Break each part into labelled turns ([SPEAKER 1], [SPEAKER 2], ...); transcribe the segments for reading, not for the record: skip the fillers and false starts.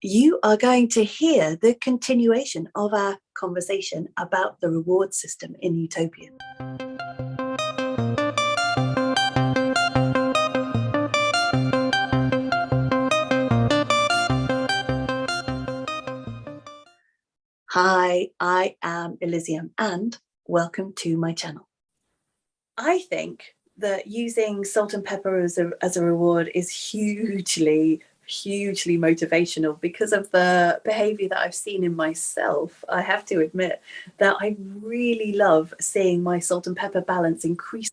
[SPEAKER 1] You are going to hear the continuation of our conversation about the reward system in Utopia. Hi, I am Eliziam and welcome to my channel. I think that using salt and pepper as a reward is hugely motivational because of the behavior that I've seen in myself. I have to admit that I really love seeing my salt and pepper balance increase.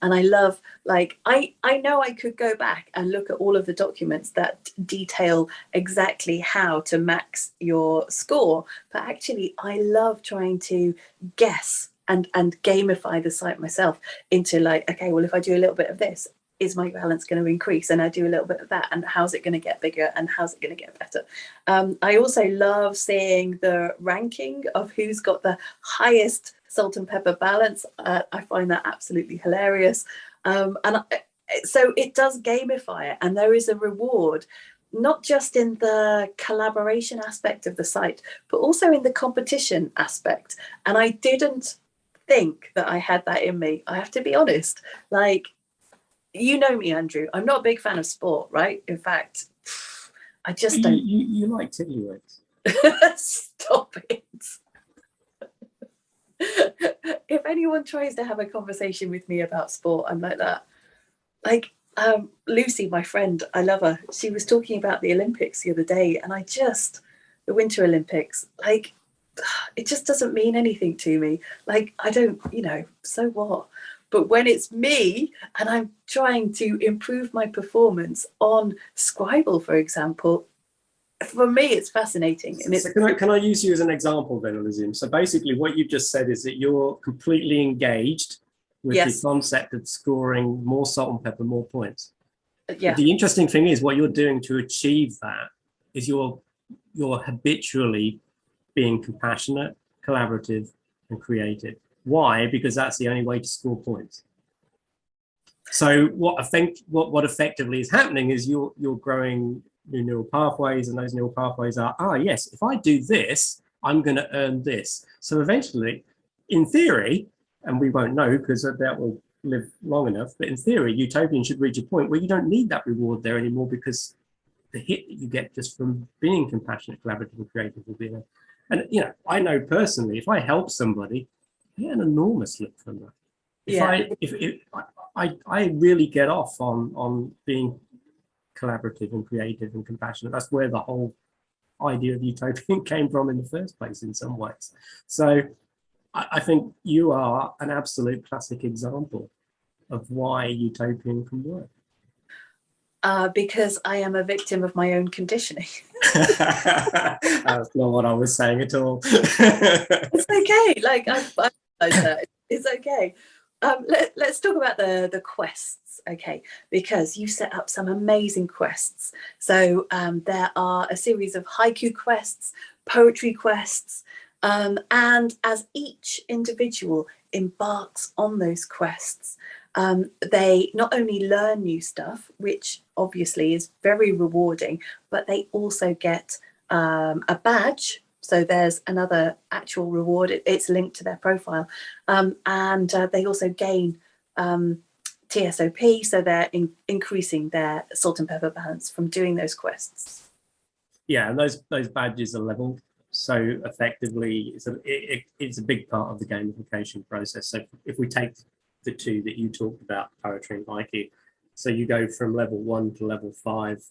[SPEAKER 1] And I love, like, I know I could go back and look at all of the documents that detail exactly how to max your score. But actually, I love trying to guess and gamify the site myself into like, okay, well, if I do a little bit of this, is my balance going to increase? And I do a little bit of that, and how's it going to get bigger and how's it going to get better? I also love seeing the ranking of who's got the highest salt and pepper balance. I find that absolutely hilarious. So it does gamify it, and there is a reward, not just in the collaboration aspect of the site, but also in the competition aspect. And I didn't think that I had that in me. I have to be honest. Like, you know me, Andrew, I'm not a big fan of sport, right? In fact, I just don't.
[SPEAKER 2] You like tiddlywinks.
[SPEAKER 1] Stop it. If anyone tries to have a conversation with me about sport, I'm like that. Like, Lucy, my friend, I love her. She was talking about the Olympics the other day, and the Winter Olympics, like, it just doesn't mean anything to me. Like, I don't, so what? But when it's me and I'm trying to improve my performance on Scribble, for example, for me, it's fascinating. And
[SPEAKER 2] so can I use you as an example then, Eliziam? So basically what you've just said is that you're completely engaged with the concept of scoring more salt and pepper, more points.
[SPEAKER 1] Yeah.
[SPEAKER 2] The interesting thing is what you're doing to achieve that is you're habitually being compassionate, collaborative, and creative. Why? Because that's the only way to score points. So what effectively is happening is you're growing new neural pathways, and those neural pathways are, yes, if I do this, I'm going to earn this. So eventually, in theory, and we won't know because that will live long enough, but in theory, Utopian should reach a point where you don't need that reward there anymore, because the hit that you get just from being compassionate, collaborative, and creative will be there. And I know personally, if I help somebody, I get an enormous lift from that. If I really get off on being collaborative and creative and compassionate. That's where the whole idea of Utopian came from in the first place, in some ways. So I think you are an absolute classic example of why Utopian can work.
[SPEAKER 1] Because I am a victim of my own conditioning.
[SPEAKER 2] That's not what I was saying at all.
[SPEAKER 1] It's okay. Like, I it's okay. Let's talk about the quests, okay? Because you set up some amazing quests. So there are a series of haiku quests, poetry quests, and as each individual embarks on those quests, they not only learn new stuff, which obviously is very rewarding, but they also get a badge. So there's another actual reward. It's linked to their profile. And they also gain TSOP. So they're increasing their salt and pepper balance from doing those quests.
[SPEAKER 2] Yeah, and those badges are leveled. So effectively, it's a big part of the gamification process. So if we take the two that you talked about, poetry and haiku, so you go from level 1 to level 5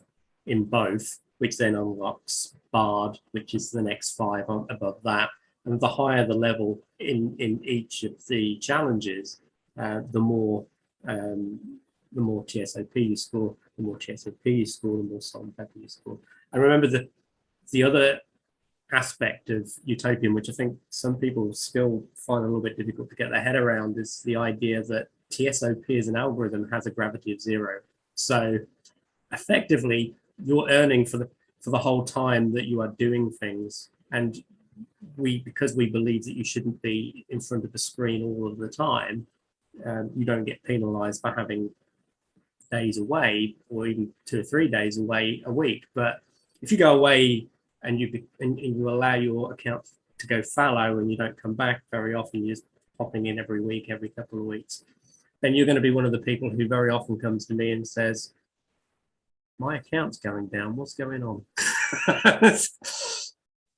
[SPEAKER 2] in both, which then unlocks Bard, which is the next 5 above that. And the higher the level in each of the challenges, the more TSOP you score, the more TSOP you score, the more salt and pepper you score. And remember the other aspect of Utopian, which I think some people still find a little bit difficult to get their head around, is the idea that TSOP as an algorithm has a gravity of 0. So effectively, you're earning for the whole time that you are doing things. And because we believe that you shouldn't be in front of the screen all of the time, you don't get penalized for having days away, or even 2 or 3 days away a week. But if you go away and you allow your account to go fallow and you don't come back very often, you're just popping in every week, every couple of weeks, then you're going to be one of the people who very often comes to me and says, my account's going down, what's going on?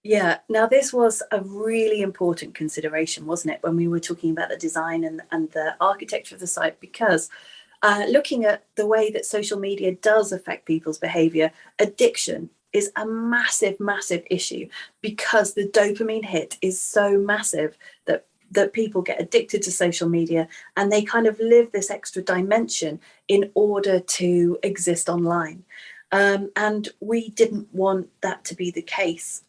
[SPEAKER 1] Yeah, now this was a really important consideration, wasn't it, when we were talking about the design and the architecture of the site, because looking at the way that social media does affect people's behavior, addiction is a massive, massive issue, because the dopamine hit is so massive that people get addicted to social media, and they kind of live this extra dimension in order to exist online. And we didn't want that to be the case.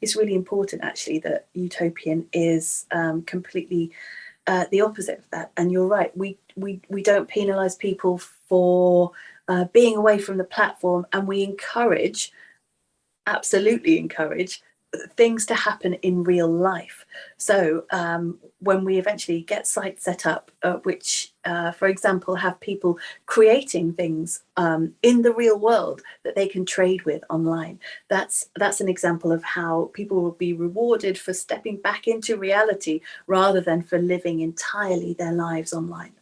[SPEAKER 1] It's really important, actually, that Utopian is completely the opposite of that. And you're right, we don't penalise people for being away from the platform, and we encourage, absolutely encourage, things to happen in real life. So when we eventually get sites set up, which, for example, have people creating things in the real world that they can trade with online, that's an example of how people will be rewarded for stepping back into reality rather than for living entirely their lives online.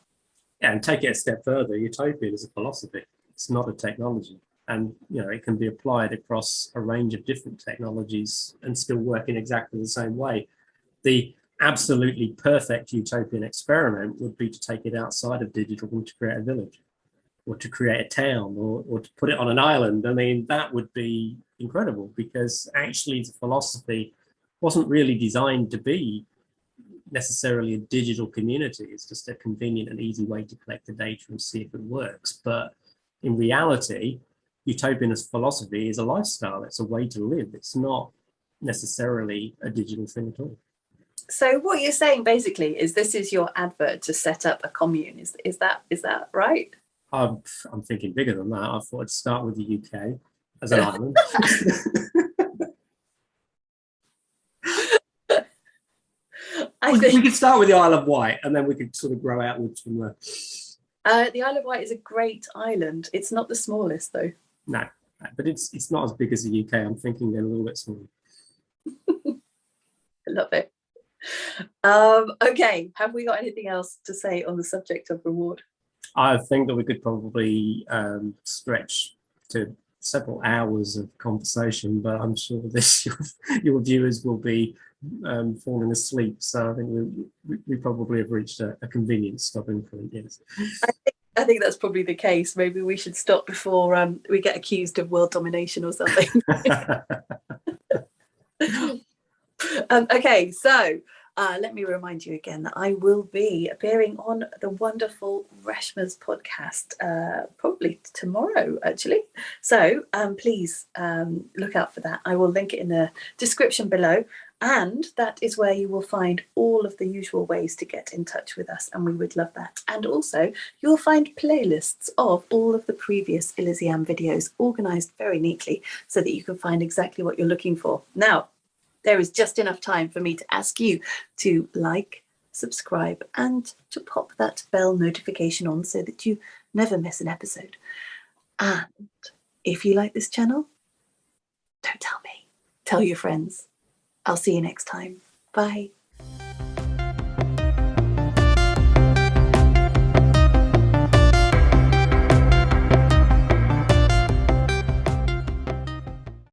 [SPEAKER 2] Yeah, and take it a step further, Utopia is a philosophy. It's not a technology. And it can be applied across a range of different technologies and still work in exactly the same way. The absolutely perfect utopian experiment would be to take it outside of digital and to create a village, or to create a town, or to put it on an island. I mean, that would be incredible, because actually the philosophy wasn't really designed to be necessarily a digital community. It's just a convenient and easy way to collect the data and see if it works. But in reality, Utopian philosophy is a lifestyle. It's a way to live. It's not necessarily a digital thing at all.
[SPEAKER 1] So what you're saying basically is this is your advert to set up a commune. Is that right?
[SPEAKER 2] I'm thinking bigger than that. I thought I'd start with the UK as an island. We could start with the Isle of Wight, and then we could sort of grow outwards from there.
[SPEAKER 1] The Isle of Wight is a great island. It's not the smallest, though.
[SPEAKER 2] No, but it's not as big as the UK. I'm thinking they're a little bit smaller.
[SPEAKER 1] I love it. Okay, have we got anything else to say on the subject of reward?
[SPEAKER 2] I think that we could probably stretch to several hours of conversation, but I'm sure this your viewers will be falling asleep. So I think we probably have reached a convenient stopping point. Yes.
[SPEAKER 1] I think that's probably the case. Maybe we should stop before we get accused of world domination or something. Okay, so let me remind you again that I will be appearing on the wonderful Reshma's podcast probably tomorrow, actually. So please look out for that. I will link it in the description below. And that is where you will find all of the usual ways to get in touch with us, and we would love that. And also, you'll find playlists of all of the previous Eliziam videos organised very neatly so that you can find exactly what you're looking for. Now, there is just enough time for me to ask you to like, subscribe, and to pop that bell notification on so that you never miss an episode. And if you like this channel, don't tell me. Tell your friends. I'll see you next time. Bye.